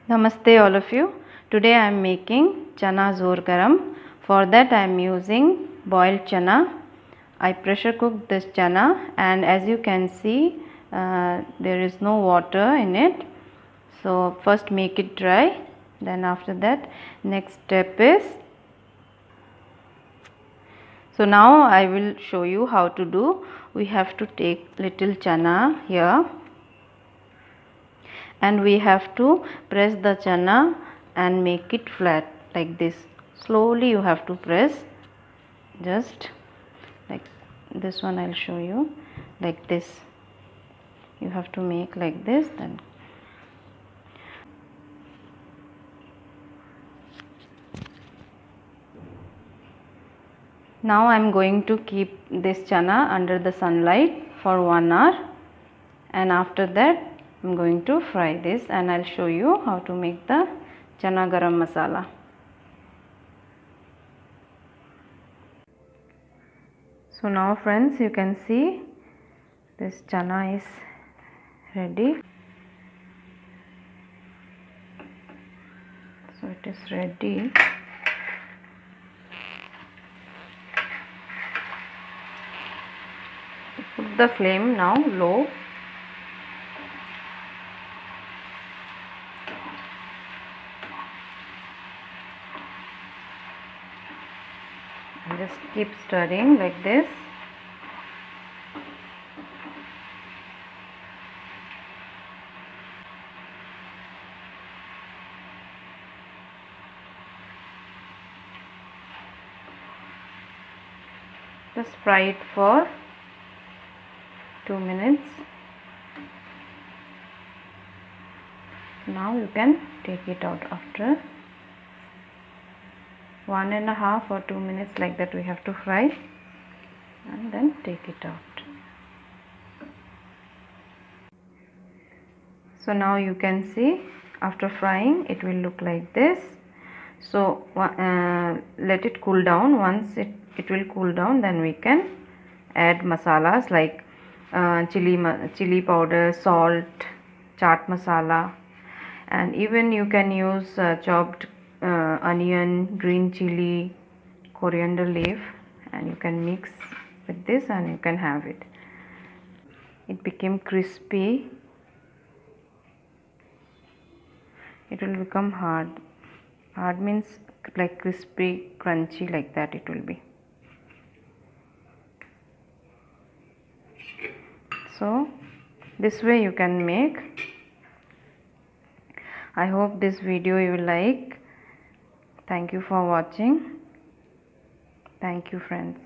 Namaste all of you. Today I am making chana zor garam. For that I am using boiled chana. I pressure cooked this chana, and as you can see there is no water in it. So first make it dry, then after that next step is, so now I will show you how to do. We have to take little chana here, and we have to press the chana and make it flat like this. Slowly you have to press, just like this one. I'll show you like this. You have to make like this. Then now I'm going to keep this chana under the sunlight for 1 hour, and after that I'm going to fry this, and I'll show you how to make the chana garam masala. So now friends, you can see this chana is ready. So it is ready. Put the flame now low. And just keep stirring like this. Just fry it for 2 minutes. Now you can take it out after 1.5 or 2 minutes, like that we have to fry, and then take it out. So now you can see after frying it will look like this. So let it cool down. Once it will cool down, then we can add masalas like chili powder, salt, chaat masala, and even you can use chopped onion, green chili, coriander leaf, and you can mix with this and you can have it. It became crispy. It will become hard. Hard means like crispy, crunchy, like that it will be. So this way you can make. I hope this video you will like. Thank you for watching. Thank you friends.